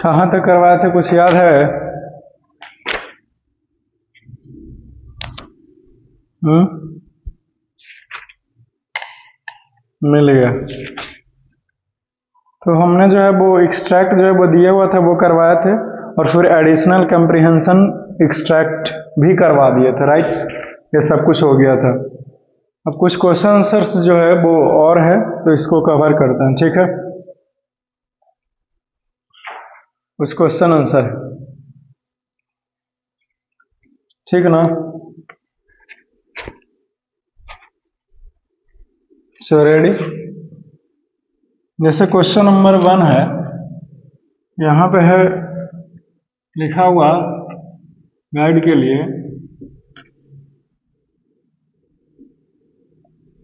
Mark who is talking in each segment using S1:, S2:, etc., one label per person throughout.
S1: कहाँ तक करवाए थे, कुछ याद है? मिल गया। तो हमने जो है वो एक्सट्रैक्ट जो है वो दिया हुआ था वो करवाए थे, और फिर एडिशनल कंप्रीहेंशन एक्सट्रैक्ट भी करवा दिए थे, राइट। ये सब कुछ हो गया था। अब कुछ क्वेश्चन आंसर्स जो है वो और है, तो इसको कवर करते हैं, ठीक है। कुछ क्वेश्चन आंसर, ठीक ना। So ready. जैसे क्वेश्चन नंबर 1 है, यहाँ पे है लिखा हुआ गाइड के लिए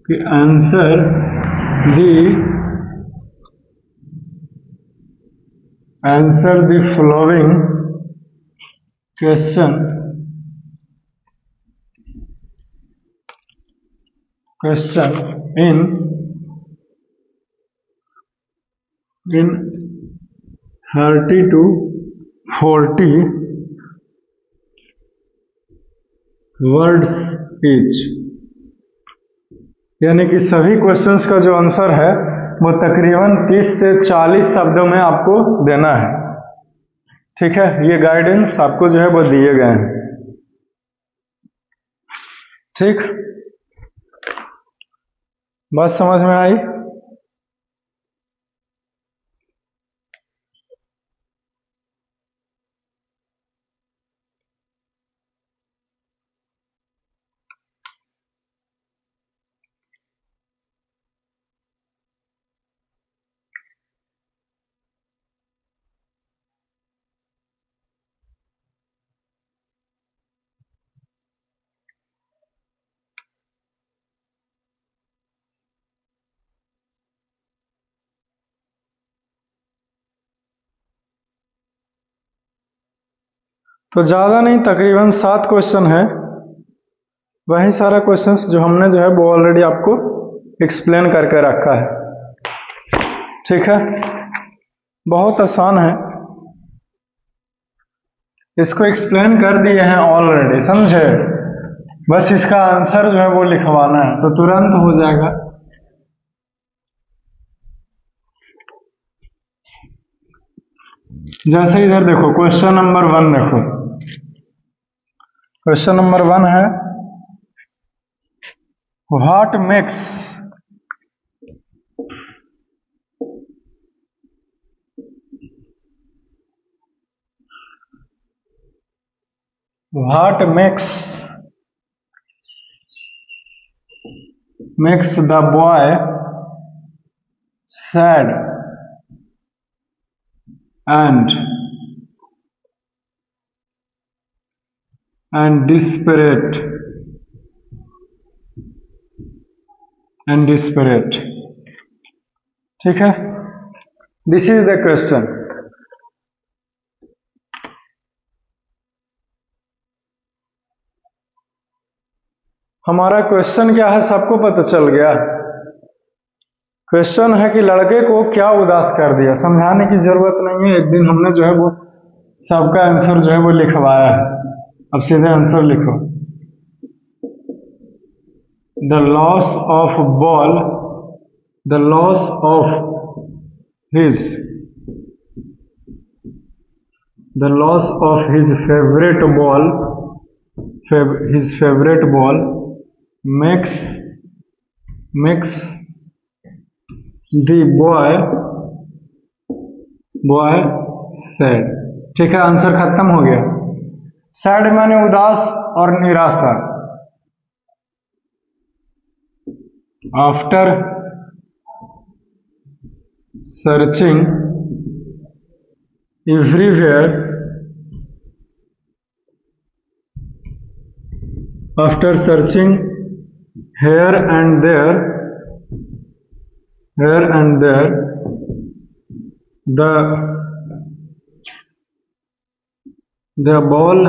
S1: कि answer the following question in 30 to 40 words each. यानी कि सभी क्वेश्चंस का जो आंसर है वो तकरीबन 30 से 40 शब्दों में आपको देना है, ठीक है। ये गाइडेंस आपको जो है वो दिए गए हैं, ठीक। बात समझ में आई? तो ज़्यादा नहीं, तकरीबन 7 क्वेश्चन है। वही सारा क्वेश्चंस जो हमने जो है वो ऑलरेडी आपको एक्सप्लेन करके रखा है, ठीक है। बहुत आसान है, इसको एक्सप्लेन कर दिए हैं ऑलरेडी, समझे। बस इसका आंसर जो है वो लिखवाना है, तो तुरंत हो जाएगा। जैसे इधर देखो, क्वेश्चन नंबर 1 देखो। क्वेश्चन नंबर 1 है, what makes the boy sad and desperate ठीक है। This is the question. हमारा क्वेश्चन क्या है सबको पता चल गया। क्वेश्चन है कि लड़के को क्या उदास कर दिया। समझाने की जरूरत नहीं है, एक दिन हमने जो है वो सबका आंसर जो है वो लिखवाया है। अब सीधे आंसर लिखो। The loss of ball, the loss of his favorite ball makes the boy sad। ठीक है, आंसर खत्म हो गया। सैड माने उदास और निराशा। After searching everywhere, after searching here and there, the ball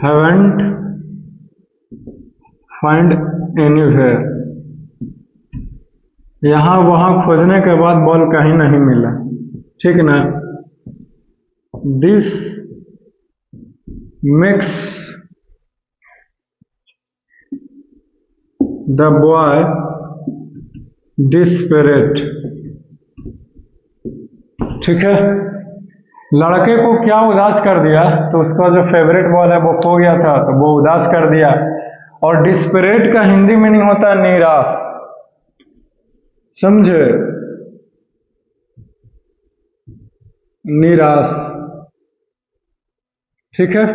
S1: haven't find anywhere। यहाँ वहाँ खोजने के बाद बॉल कहीं नहीं मिला। ठीक ना। This makes the boy desperate. ठीक है, लड़के को क्या उदास कर दिया, तो उसका जो फेवरेट बॉल है वो खो गया था, तो वो उदास कर दिया। और डिस्परेट का हिंदी मीनिंग होता है निराश, समझे, निराश। ठीक है,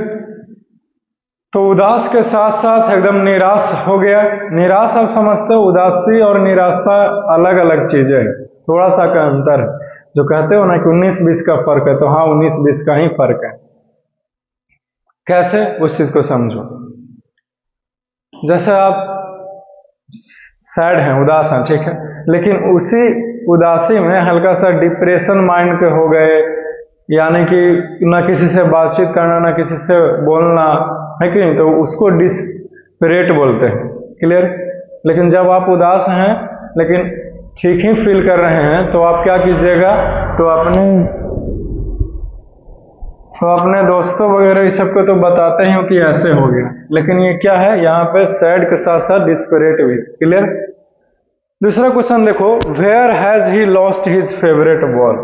S1: तो उदास के साथ साथ एकदम निराश हो गया। निराश आप समझते हो, उदासी और निराशा अलग अलग चीजें हैं, थोड़ा सा का अंतर है। जो कहते हो ना कि 19-20 का फर्क है, तो हाँ 19-20 का ही फर्क है। कैसे, उस चीज को समझो। जैसे आप सैड हैं, उदास हैं, ठीक है, लेकिन उसी उदासी में हल्का सा डिप्रेशन माइंड के हो गए, यानी कि ना किसी से बातचीत करना, ना किसी से बोलना, है कि नहीं, तो उसको डिस्परेट बोलते हैं। क्लियर। लेकिन जब आप उदास हैं लेकिन ठीक ही फील कर रहे हैं, तो आप क्या कीजिएगा, तो अपने दोस्तों वगैरह इस सबको तो बताते ही हो कि ऐसे हो गया। लेकिन ये क्या है, यहाँ पे सैड के साथ साथ डिस्परेट भी। क्लियर। दूसरा क्वेश्चन देखो, where has he lost his favourite ball.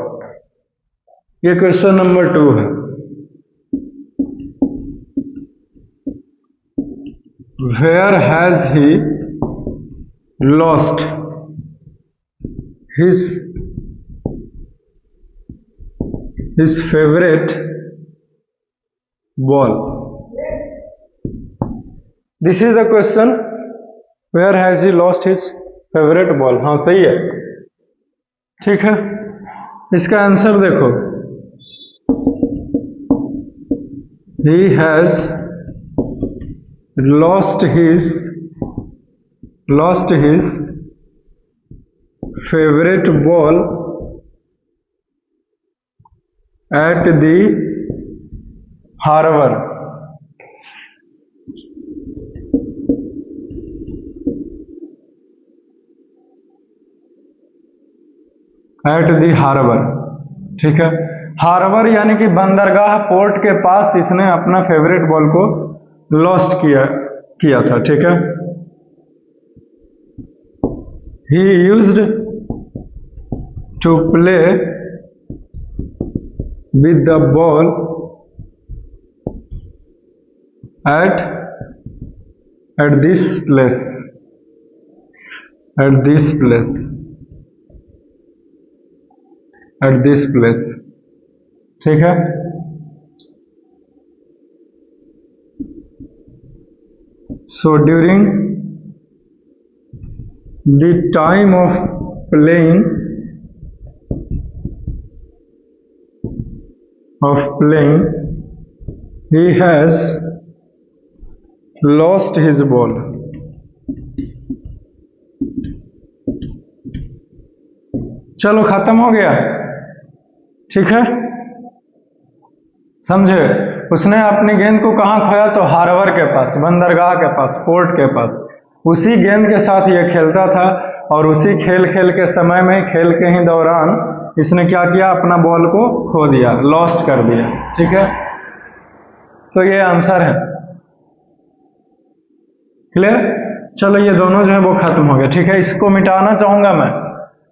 S1: ये क्वेश्चन नंबर 2 है। Where has he lost his favorite ball. This is the question, where has he lost his favorite ball। हाँ सही है, ठीक है। इसका आंसर देखो, he has lost his favorite ball at the harbor। At the harbour. ठीक है, harbour यानी कि बंदरगाह, पोर्ट के पास इसने अपना फेवरेट बॉल को लॉस्ट किया था। ठीक है, he used to play with the ball at this place, at this place। ठीक है, so during the time of playing he has lost his ball। चलो खत्म हो गया। ठीक है, समझे। उसने अपनी गेंद को कहाँ खोया, तो हार्बर के पास, बंदरगाह के पास, पोर्ट के पास। उसी गेंद के साथ ये खेलता था, और उसी खेल के समय में, खेल के ही दौरान इसने क्या किया, अपना बॉल को खो दिया, लॉस्ट कर दिया। ठीक है, तो ये आंसर है। क्लियर। चलो ये दोनों जो है वो खत्म हो गया। ठीक है, इसको मिटाना चाहूंगा मैं,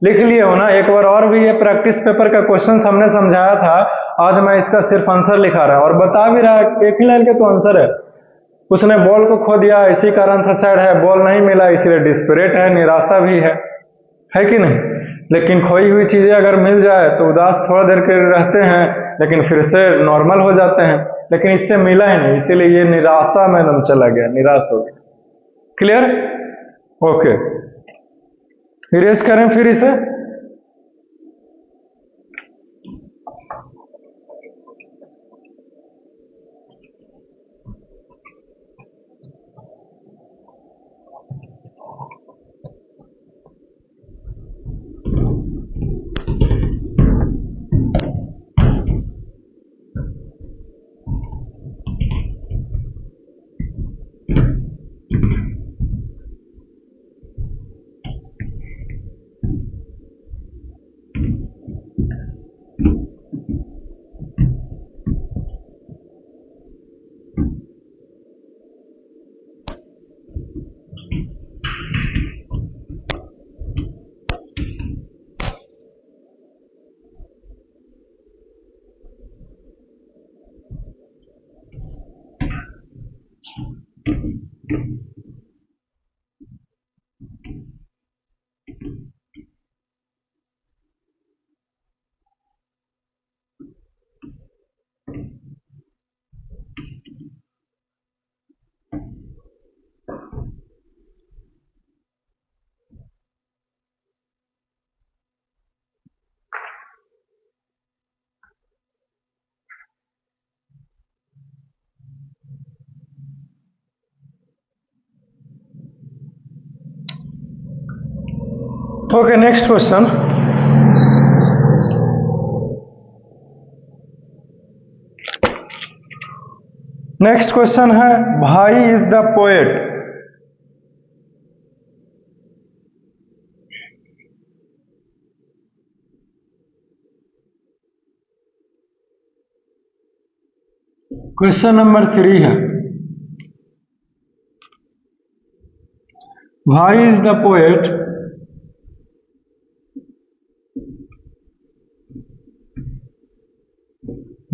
S1: लिख लिए हो ना। एक बार और भी ये प्रैक्टिस पेपर का क्वेश्चन हमने समझाया था, आज मैं इसका सिर्फ आंसर लिखा रहा और बता भी रहा, एक ही लाइन के तो आंसर है। उसने बॉल को खो दिया, इसी कारण से सैड है, बॉल नहीं मिला इसलिए डिस्परेट है, निराशा भी है कि नहीं। लेकिन खोई हुई चीजें अगर मिल जाए तो उदास थोड़ा देर के रहते हैं, लेकिन फिर से नॉर्मल हो जाते हैं। लेकिन इससे मिला ही नहीं, इसीलिए ये निराशा में दम चला गया, निराश हो गया। क्लियर। ओके, इरेज करें फिर इसे। Okay, next question. Next question है, भाई is the poet. Question number 3 है, भाई इज द पोएट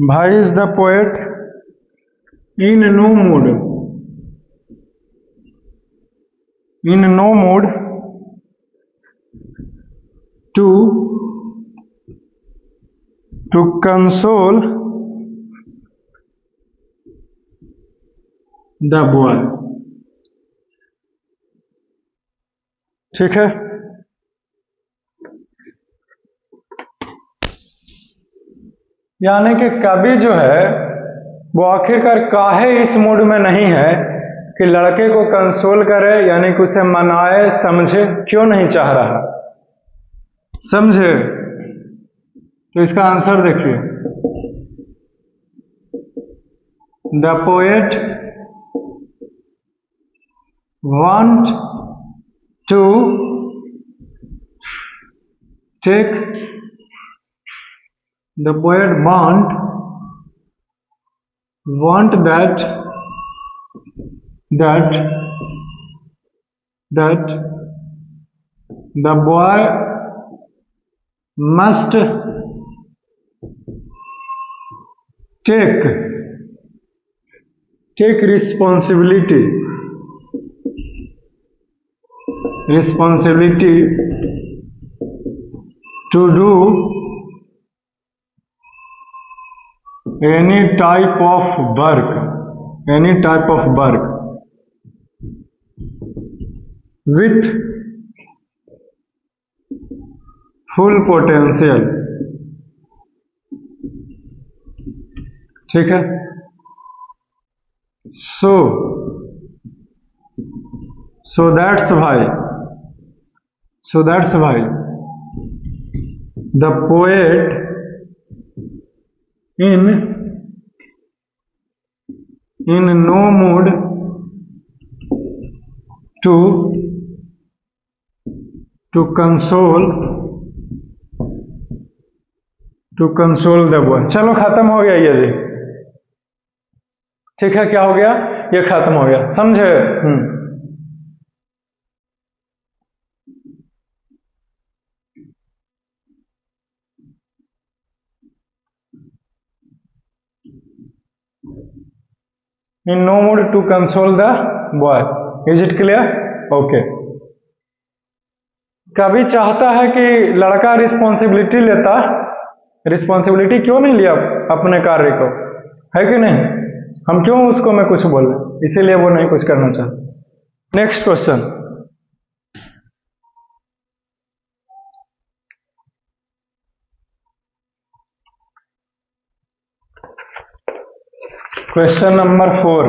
S1: भाई is the poet in no mood to console the boy। ठीक है, यानी कि कवि जो है वो आखिरकार काहे इस मूड में नहीं है कि लड़के को कंसोल करे, यानी कि उसे मनाए, समझे, क्यों नहीं चाह रहा, समझे? तो इसका आंसर देखिए, the poet want to take the poet want that the boy must take responsibility to do any type of work with full potential। ठीक है, so that's why the poet in no mood to console the boy। चलो खत्म हो गया ये जी, ठीक है, क्या हो गया, ये खत्म हो गया, समझे? in no mood to console the boy, is it clear? okay। कभी चाहता है कि लड़का रिस्पॉन्सिबिलिटी क्यों नहीं लिया अपने कार्य को, है कि नहीं? हम क्यों उसको मैं कुछ बोल रहे, इसीलिए वो नहीं कुछ करना चाहता। Next question, question number 4,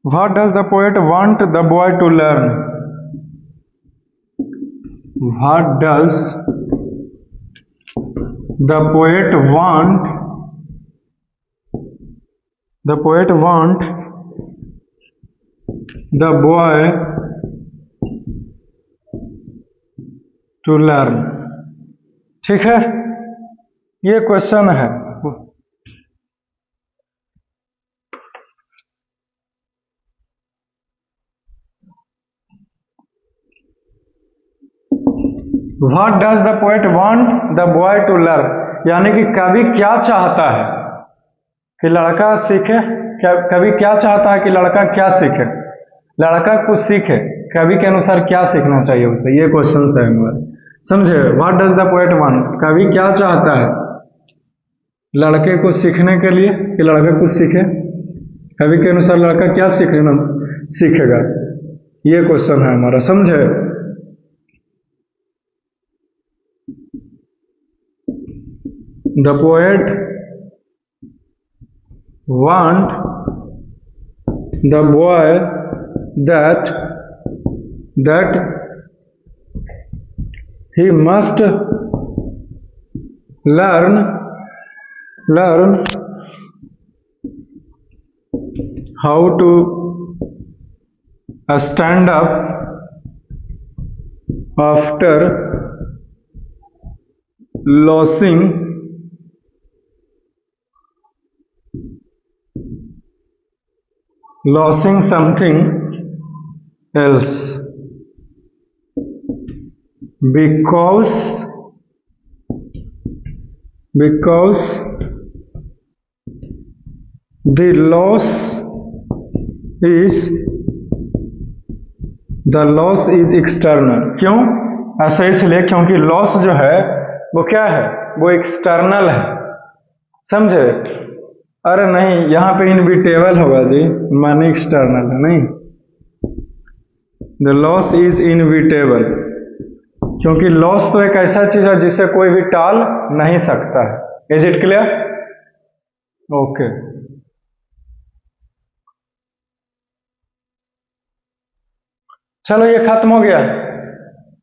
S1: what does the poet want the boy to learn? What does the poet want the boy to learn? ठीक है, ये क्वेश्चन है। What does the poet want the boy to learn, यानी कि कवि क्या चाहता है कि लड़का सीखे, कवि क्या चाहता है कि लड़का क्या सीखे, लड़का कुछ सीखे, कवि के अनुसार क्या सीखना चाहिए उसे, ये क्वेश्चन है हमारे, समझे। What does the poet want, कवि क्या चाहता है लड़के को सीखने के लिए कि लड़का कुछ सीखे, कवि के अनुसार लड़का क्या सीखेगा, ये क्वेश्चन है हमारा, समझे। The poet want the boy that he must learn how to stand up after losing something else, because the loss is external। क्यों ऐसा, इसलिए क्योंकि लॉस जो है वो क्या है, वो एक्सटर्नल है, समझे। अरे नहीं, यहां पे इनविटेबल होगा जी, माने एक्सटर्नल है, नहीं, द लॉस इज इनविटेबल, क्योंकि लॉस तो एक ऐसा चीज है जिसे कोई भी टाल नहीं सकता है। Is it clear? ओके, चलो ये खत्म हो गया,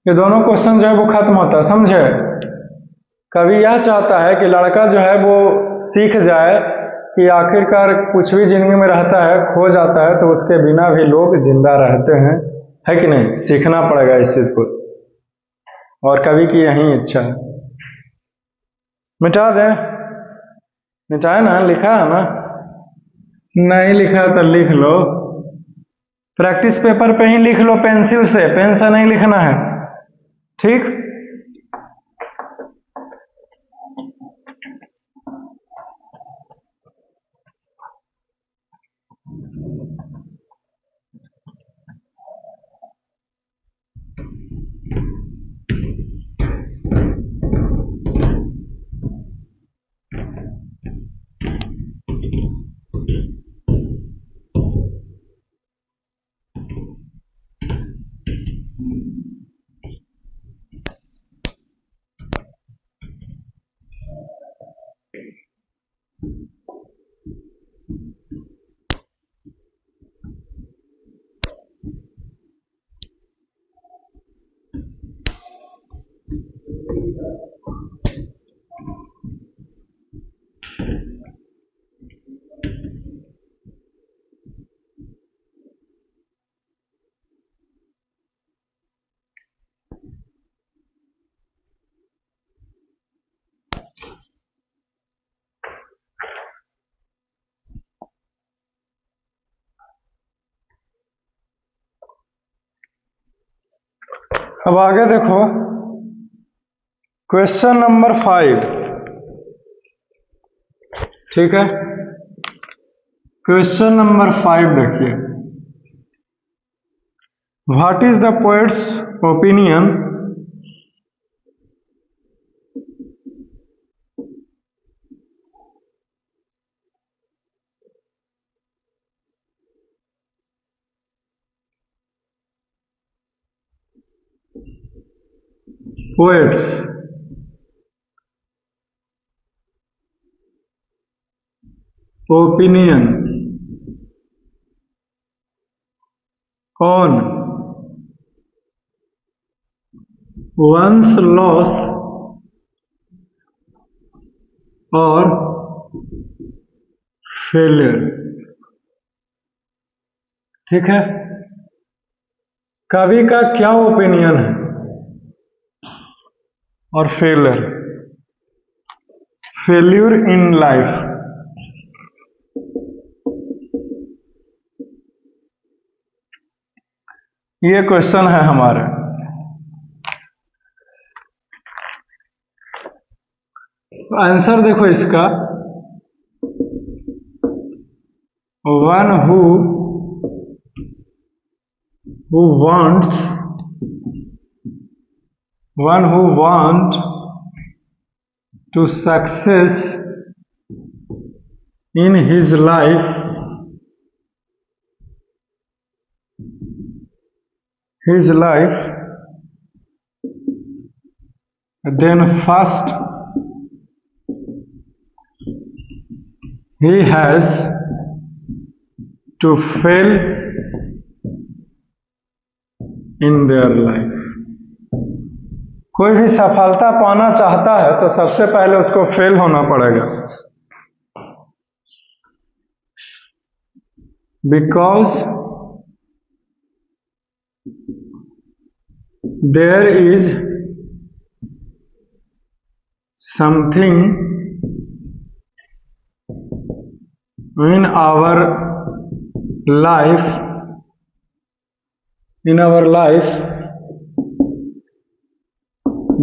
S1: ये दोनों क्वेश्चन जो है वो खत्म होता है, समझे। कवि यह चाहता है कि लड़का जो है वो सीख जाए कि आखिरकार कुछ भी जिंदगी में रहता है, खो जाता है तो उसके बिना भी लोग जिंदा रहते हैं, है कि नहीं, सीखना पड़ेगा इस चीज को, और कवि की यही इच्छा है। मिटा दें? मिटाए ना, लिखा है ना, नहीं लिखा तो लिख लो, प्रैक्टिस पेपर पे ही लिख लो, पेंसिल से, पेन से नहीं लिखना है, ठीक। अब आगे देखो, क्वेश्चन नंबर 5, ठीक है। क्वेश्चन नंबर 5 देखिए, what is the poets opinion poets opinion on one's loss or failure, ठीक है। कवि का क्या ओपिनियन है और फेल्यूर इन लाइफ, ये क्वेश्चन है हमारा। आंसर देखो इसका, one who wants, one who want to success in his life, then first he has to fail in their life. कोई भी सफलता पाना चाहता है तो सबसे पहले उसको फेल होना पड़ेगा, because there is something in our life,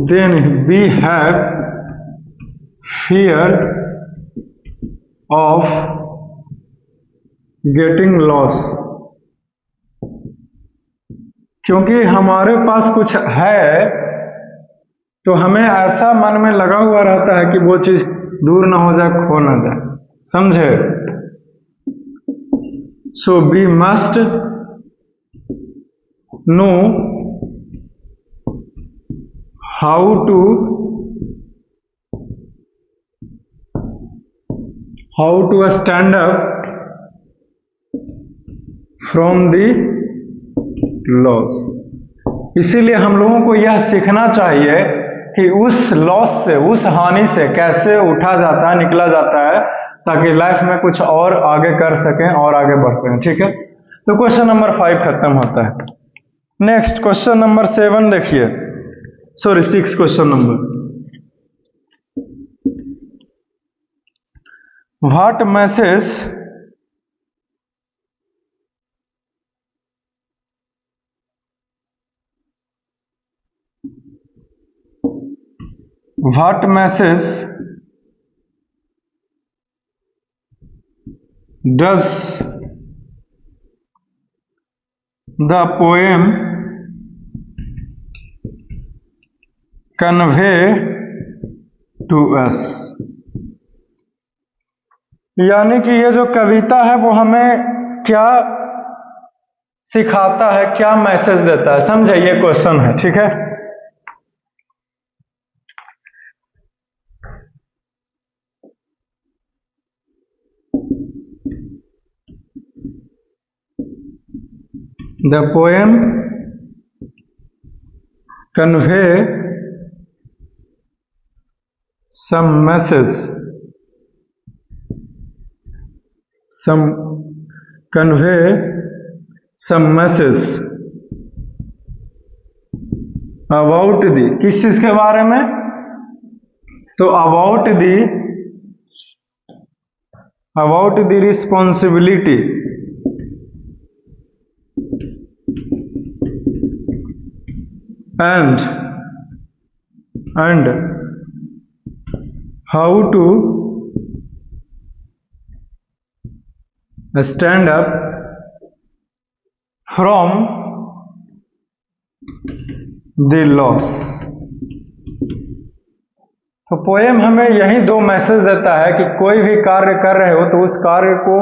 S1: then we have fear of getting lost. क्योंकि हमारे पास कुछ है तो हमें ऐसा मन में लगा हुआ रहता है कि वो चीज दूर ना हो जाए, खो ना जाए, समझे? So we must know how to stand up from the loss. इसीलिए हम लोगों को यह सीखना चाहिए कि उस लॉस से, उस हानि से कैसे उठा जाता है, निकला जाता है, ताकि लाइफ में कुछ और आगे कर सकें और आगे बढ़ सकें। ठीक है, तो क्वेश्चन नंबर 5 खत्म होता है। नेक्स्ट क्वेश्चन नंबर 7 देखिए, sorry 6 question number. What message does the poem convey to us? यानी कि ये जो कविता है वो हमें क्या सिखाता है, क्या मैसेज देता है, समझे? ये क्वेश्चन है, ठीक है। The poem convey some message, about the, किस चीज के बारे में? तो about the responsibility and how to stand up from the loss। तो पोएम हमें यही 2 मैसेज देता है कि कोई भी कार्य कर रहे हो तो उस कार्य को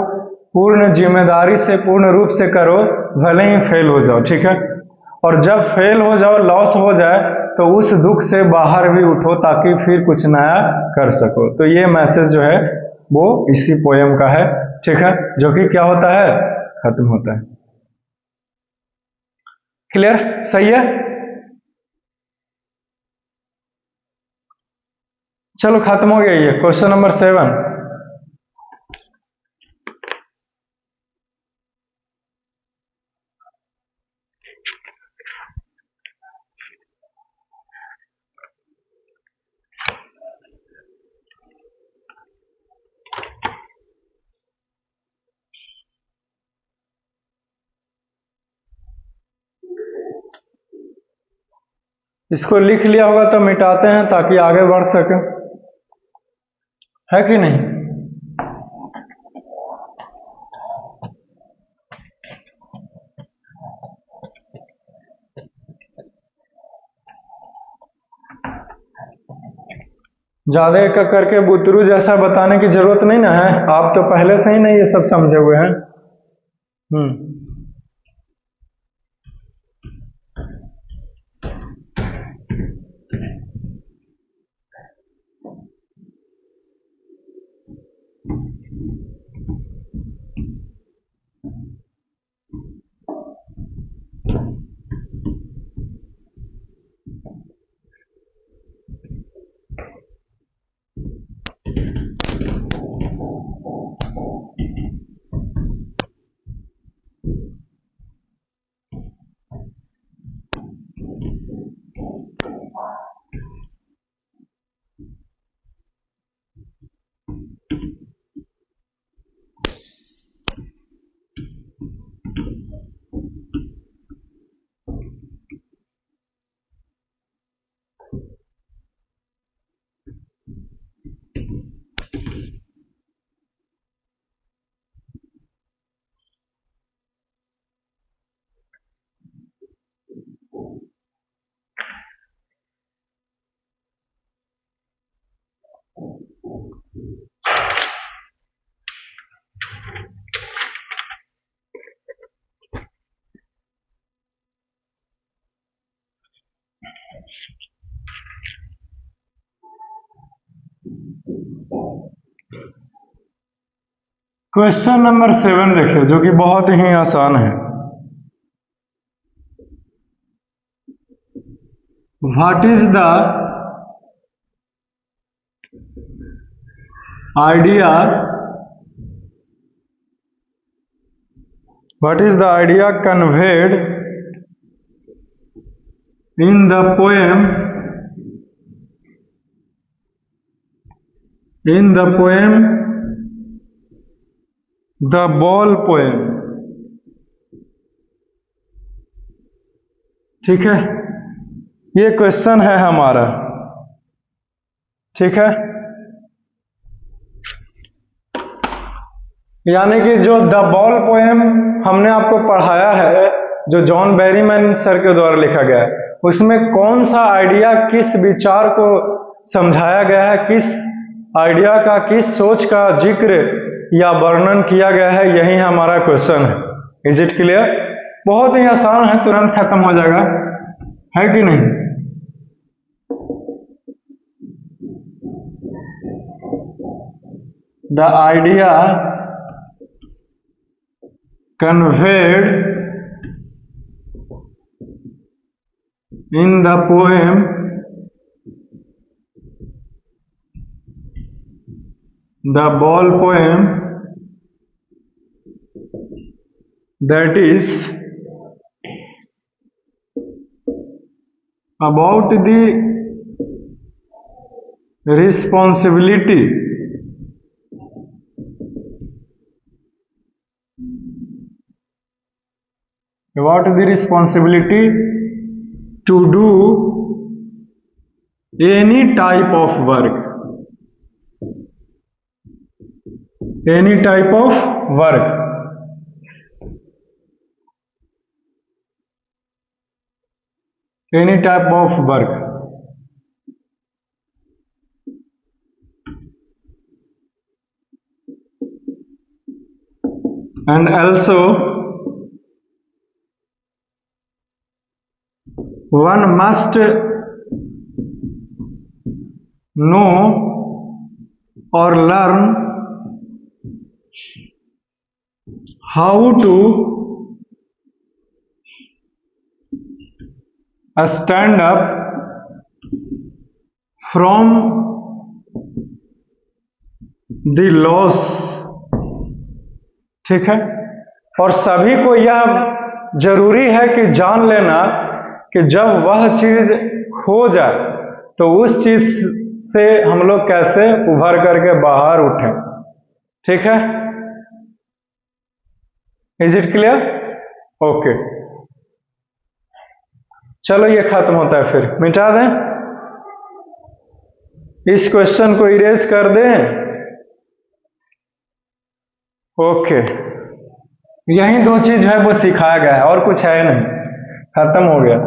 S1: पूर्ण जिम्मेदारी से, पूर्ण रूप से करो, भले ही फेल हो जाओ, ठीक है। और जब फेल हो जाओ, लॉस हो जाए, तो उस दुख से बाहर भी उठो ताकि फिर कुछ नया कर सको। तो ये मैसेज जो है वो इसी पोएम का है, ठीक है, जो कि क्या होता है, खत्म होता है। क्लियर? सही है। चलो खत्म हो गया ये क्वेश्चन नंबर 7। इसको लिख लिया होगा तो मिटाते हैं ताकि आगे बढ़ सके। है कि नहीं? ज्यादा एक करके बुतरू जैसा बताने की जरूरत नहीं ना है, आप तो पहले से ही नहीं ये सब समझे हुए हैं। क्वेश्चन नंबर 7 देखिए, जो कि बहुत ही आसान है। What is the idea, what is the idea conveyed in the poem, in the poem the ball poem. ठीक है, ये क्वेश्चन है हमारा। ठीक है, यानी कि जो द बॉल पोएम हमने आपको पढ़ाया है, जो जॉन बैरीमैन सर के द्वारा लिखा गया है, उसमें कौन सा आइडिया, किस विचार को समझाया गया है, किस आइडिया का, किस सोच का जिक्र या वर्णन किया गया है, यही हमारा क्वेश्चन है। Is it clear? बहुत ही आसान है, तुरंत खत्म हो जाएगा, है कि नहीं? The idea conveyed in the poem the ball poem, that is about the responsibility to do any type of work, any type of work, any type of work, and also one must know or learn how to stand up from the loss। ठीक है, और सभी को यह जरूरी है कि जान लेना कि जब वह चीज हो जाए तो उस चीज से हम लोग कैसे उभर करके बाहर उठें। ठीक है, इज इट क्लियर? ओके, चलो ये खत्म होता है, फिर मिटा दें, इस क्वेश्चन को इरेज कर दें ओके, यही दो चीज है वो सिखाया गया है और कुछ है नहीं, खत्म हो गया।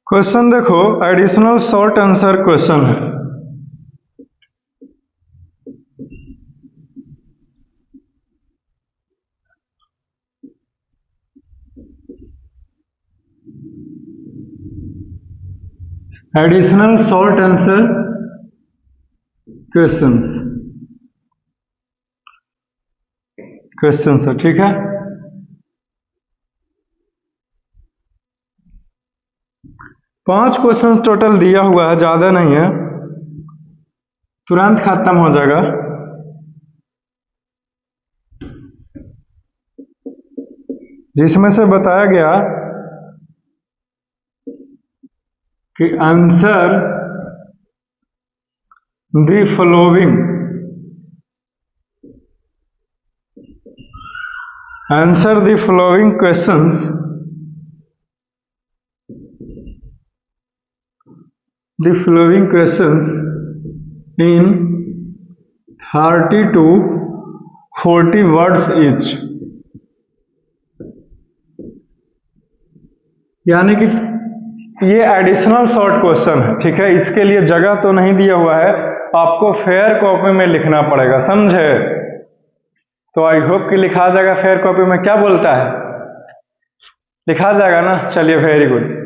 S1: क्वेश्चन देखो, एडिशनल शॉर्ट आंसर क्वेश्चन है। एडिशनल शॉर्ट आंसर क्वेश्चंस है, ठीक है। पांच क्वेश्चन टोटल दिया हुआ है, ज्यादा नहीं है, तुरंत खत्म हो जाएगा। जिसमें से बताया गया कि answer the following, answer the following questions in 30 to 40 words each। यानी कि ये एडिशनल शॉर्ट क्वेश्चन है, ठीक है। इसके लिए जगह तो नहीं दिया हुआ है, आपको फेयर कॉपी में लिखना पड़ेगा, समझे। तो आई होप कि लिखा जाएगा। फेयर कॉपी में क्या बोलता है, लिखा जाएगा ना। चलिए, वेरी गुड।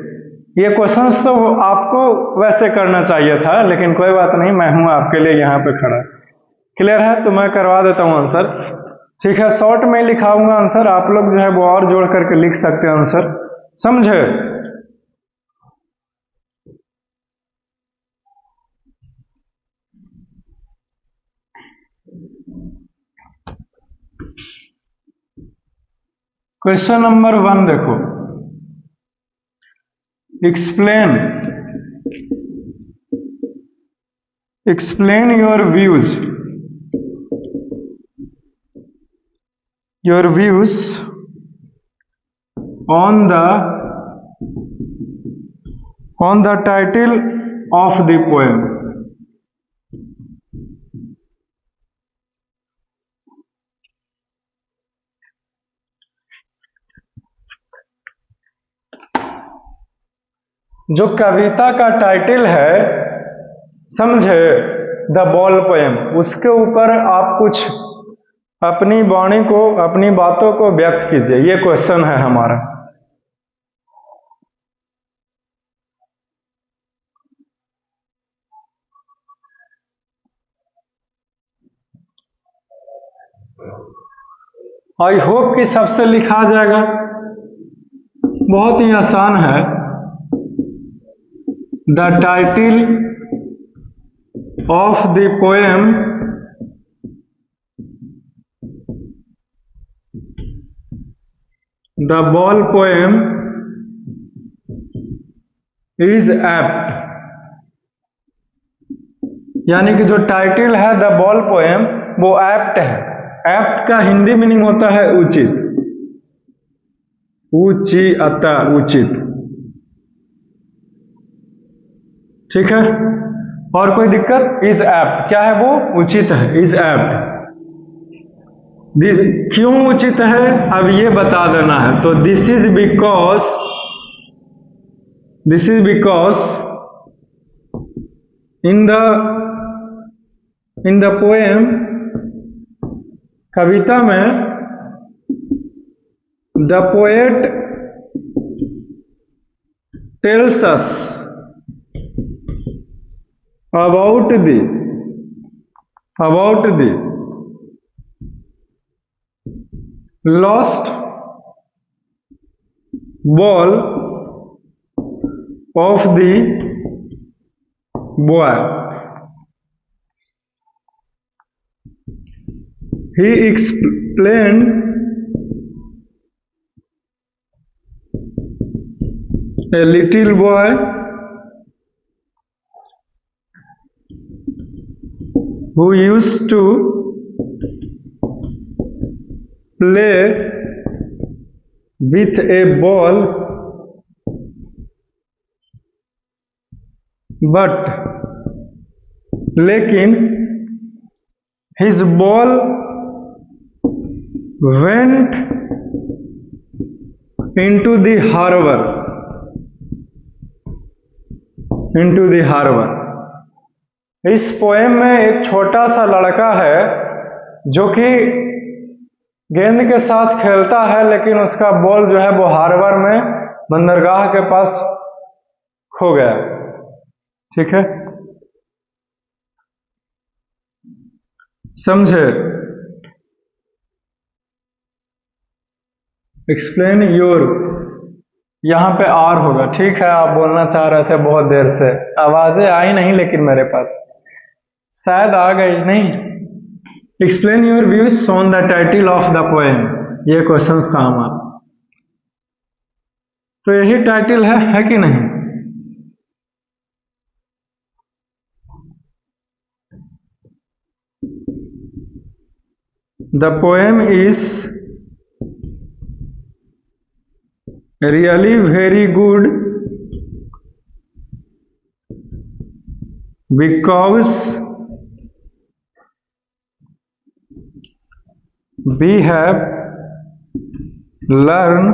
S1: ये क्वेश्चंस तो आपको वैसे करना चाहिए था, लेकिन कोई बात नहीं, मैं हूं आपके लिए यहाँ पे खड़ा। क्लियर है, तो मैं करवा देता हूं आंसर, ठीक है। शॉर्ट में लिखाऊंगा आंसर, आप लोग जो है वो और जोड़ करके लिख सकते हैं आंसर, समझे। क्वेश्चन नंबर 1 देखो, explain your views on the title of the poem। जो कविता का टाइटल है, समझे, द बॉल पोएम, उसके ऊपर आप कुछ अपनी वाणी को, अपनी बातों को व्यक्त कीजिए। ये क्वेश्चन है हमारा। आई होप कि सबसे लिखा जाएगा, बहुत ही आसान है। The title of the poem the ball poem is apt. यानी कि जो टाइटल है द बॉल पोएम वो एप्ट है। एप्ट का हिंदी मीनिंग होता है उचित, उचित, ठीक है। और कोई दिक्कत, इज एप्ट क्या है, वो उचित है, इज एप्ट। दिस क्यों उचित है, अब ये बता देना है। तो this is because in the in the poem, कविता में, the poet tells us about the lost ball of the boy. He explained a little boy who used to play with a ball, but लेकिन his ball went into the harbor. इस poem में एक छोटा सा लड़का है जो कि गेंद के साथ खेलता है, लेकिन उसका बॉल जो है वो हार्बर में बंदरगाह के पास खो गया. ठीक है, समझे? एक्सप्लेन योर, यहां पे आर होगा. ठीक है, आप बोलना चाह रहे थे बहुत देर से, आवाजें आई नहीं लेकिन मेरे पास शायद आ गई नहीं. Explain your views on the title of the poem, ये क्वेश्चन था हमारा. तो यही टाइटल है कि नहीं? The poem is really very good because we have learned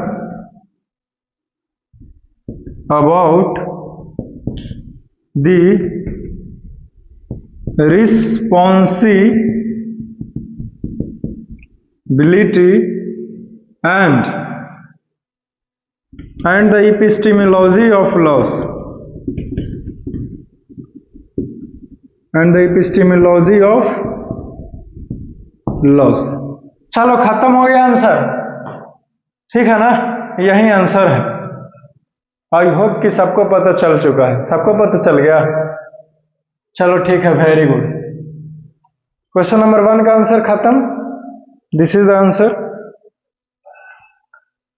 S1: about the responsibility and the epistemology of laws. चलो खत्म हो गया आंसर. ठीक है ना, यही आंसर है. आई होप कि सबको पता चल चुका है. सबको पता चल गया? चलो ठीक है, वेरी गुड. क्वेश्चन नंबर 1 का आंसर खत्म. This is the answer.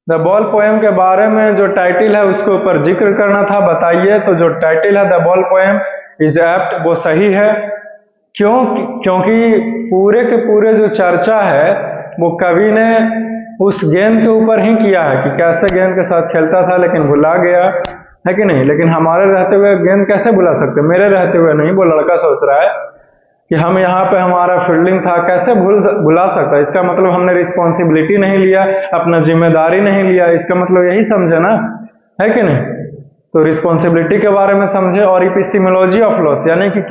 S1: The ball poem के बारे में जो टाइटल है उसके ऊपर जिक्र करना था. बताइए, तो जो टाइटल है the ball poem is apt, वो सही है. क्यों? क्योंकि पूरे के पूरे जो चर्चा है वो कवि ने उस गेंद के ऊपर ही किया है कि कैसे गेंद के साथ खेलता था लेकिन भुला गया, है कि नहीं? लेकिन हमारे रहते हुए गेंद कैसे भुला सकते? मेरे रहते हुए नहीं, वो लड़का सोच रहा है कि हम यहाँ पे हमारा फील्डिंग था, कैसे भुला सकता है? इसका मतलब हमने रिस्पॉन्सिबिलिटी नहीं लिया, अपना जिम्मेदारी नहीं लिया. इसका मतलब यही समझे ना, है कि नहीं? तो रिस्पॉन्सिबिलिटी के बारे में समझे. और इपिस्टिमोलॉजी ऑफ लॉस, यानी कि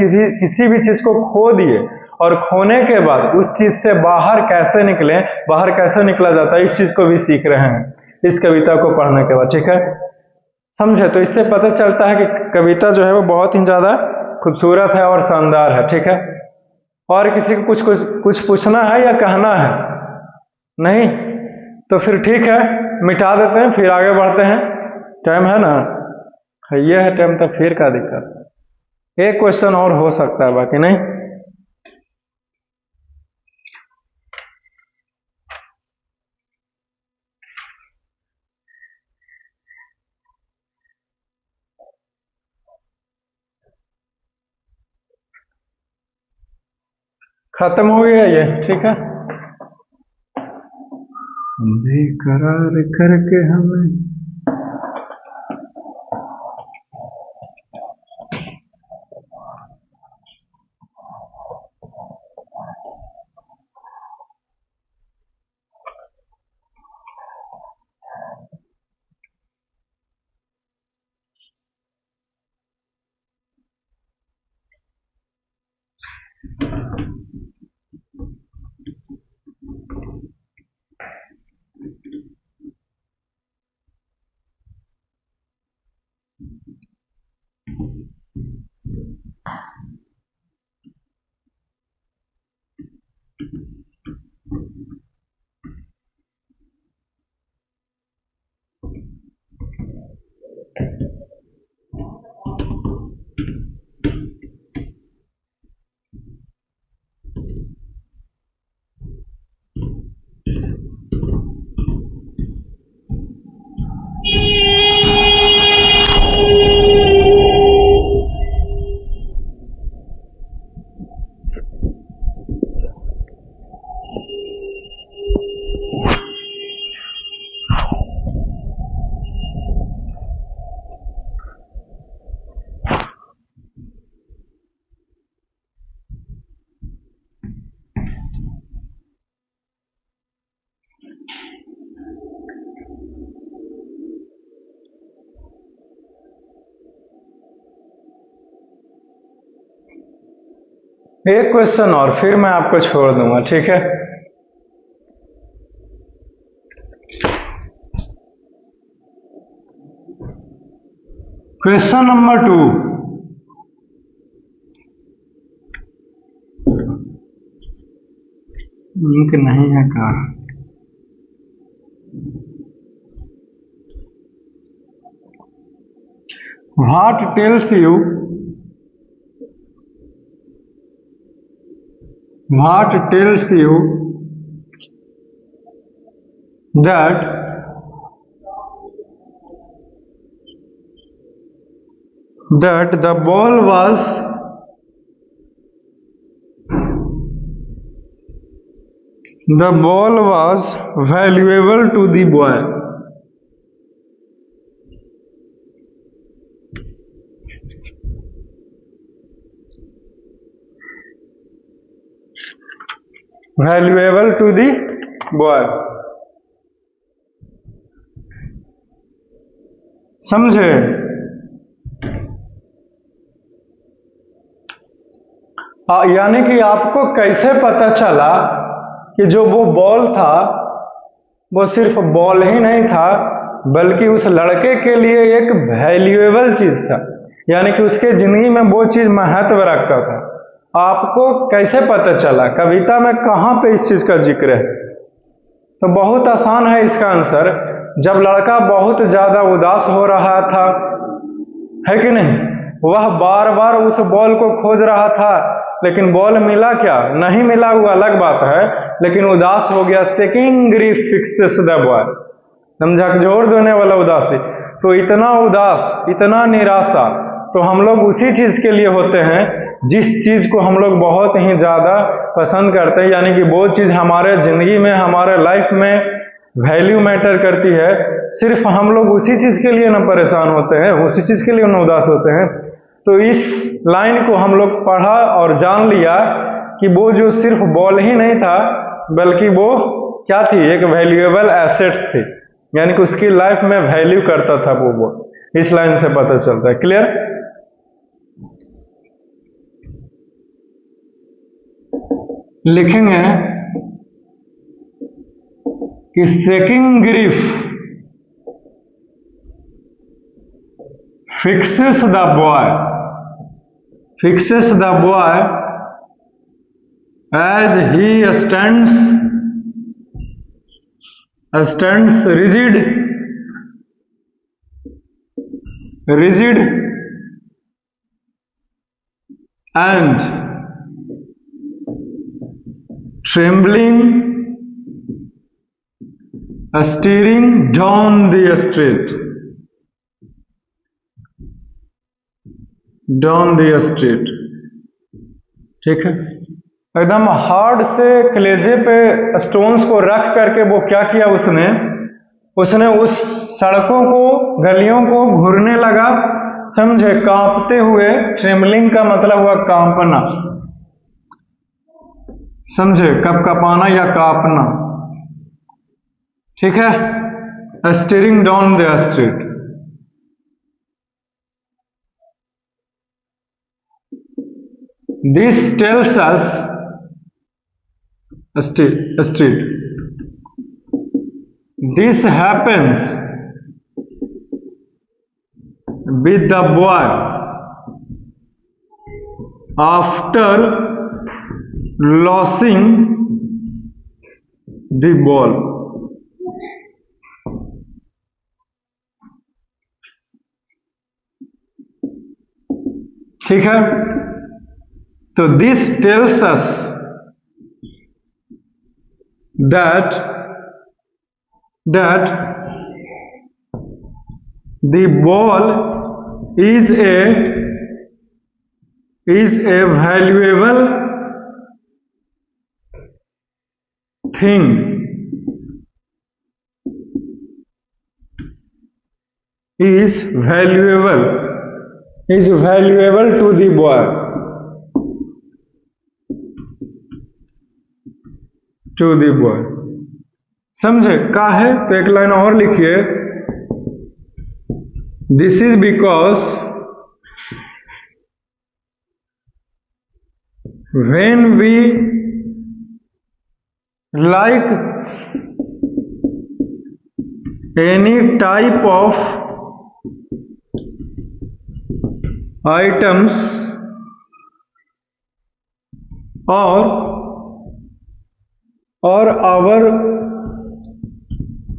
S1: किसी भी चीज को खो दिए और खोने के बाद उस चीज से बाहर कैसे निकले, बाहर कैसे निकला जाता है, इस चीज को भी सीख रहे हैं इस कविता को पढ़ने के बाद. ठीक है, समझे? तो इससे पता चलता है कि कविता जो है वो बहुत ही ज्यादा खूबसूरत है और शानदार है. ठीक है, और किसी को कुछ पूछना है या कहना है? नहीं? तो फिर ठीक है, मिटा देते हैं, फिर आगे बढ़ते हैं. टाइम है ना, ये है टाइम, तो फिर क्या दिक्कत है? एक क्वेश्चन और हो सकता है, बाकी नहीं. खत्म हो गया ये. ठीक है, बेकरार करके हमें एक क्वेश्चन और फिर मैं आपको छोड़ दूंगा, ठीक है। क्वेश्चन नंबर 2, लिंक नहीं है का। What tells you that the ball was valuable to the boy? Valuable to the boy, समझे? यानी कि आपको कैसे पता चला कि जो वो बॉल था वो सिर्फ बॉल ही नहीं था, बल्कि उस लड़के के लिए एक वैल्यूएबल चीज था, यानी कि उसके जिंदगी में वो चीज महत्व रखता था। आपको कैसे पता चला? कविता में कहां पे इस चीज का जिक्र है? तो बहुत आसान है इसका आंसर। जब लड़का बहुत ज्यादा उदास हो रहा था, है कि नहीं, वह बार बार उस बॉल को खोज रहा था, लेकिन बॉल मिला क्या? नहीं मिला, वो अलग बात है, लेकिन उदास हो गया। सेकिंग ग्रीफ फिक्सेस द बॉय, समझा? जोर देने वाला उदासी। तो इतना उदास, इतना निराशा, तो हम लोग उसी चीज के लिए होते हैं जिस चीज को हम लोग बहुत ही ज्यादा पसंद करते हैं, यानी कि वो चीज हमारे जिंदगी में, हमारे लाइफ में वैल्यू मैटर करती है। सिर्फ हम लोग उसी चीज के लिए ना परेशान होते हैं, उसी चीज के लिए ना उदास होते हैं। तो इस लाइन को हम लोग पढ़ा और जान लिया कि वो जो सिर्फ बॉल ही नहीं था, बल्कि वो क्या थी? एक वैल्यूएबल एसेट्स थी, यानी कि उसकी लाइफ में वैल्यू करता था वो बॉल। इस लाइन से पता चलता है। क्लियर? लिखेंगे कि सेकिंग grief fixes the boy as he stands rigid and trembling, staring down the street. ठीक है? एकदम हार्ड से कलेजे पे स्टोन्स को रख करके वो क्या किया? उसने उस सड़कों को, गलियों को घूरने लगा, समझे? कांपते हुए। ट्रेमलिंग का मतलब हुआ कांपना, समझे? कपकपाना या कांपना, ठीक है? Steering down the street. This tells us street. This happens with the boy after losing the ball. ठीक है, तो this tells us that the ball is a valuable thing. Is valuable to the boy. To the boy. समझे का है? तो एक line और लिखिए. This is because when we like any type of items or our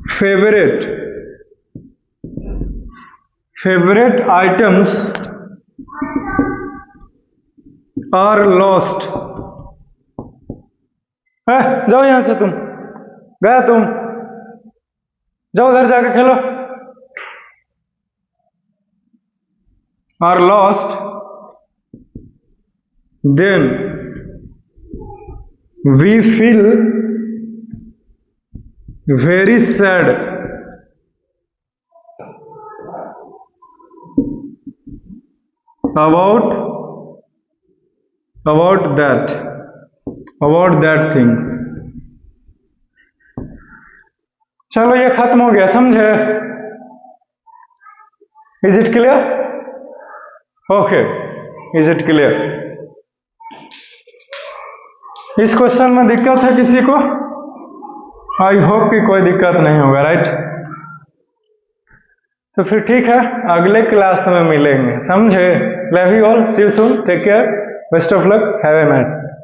S1: favorite items are lost. जाओ यहां से, तुम गया, तुम जाओ उधर जाके खेलो. Are lost, then we feel very sad about that things. चलो ये खत्म हो गया, समझे? Is it clear? Okay, is it clear? इस क्वेश्चन में दिक्कत है किसी को? आई होप कि कोई दिक्कत नहीं होगा, राइट? तो फिर ठीक है, अगले क्लास में मिलेंगे, समझे? Love you all, see you soon, take care, best of luck, have a nice day.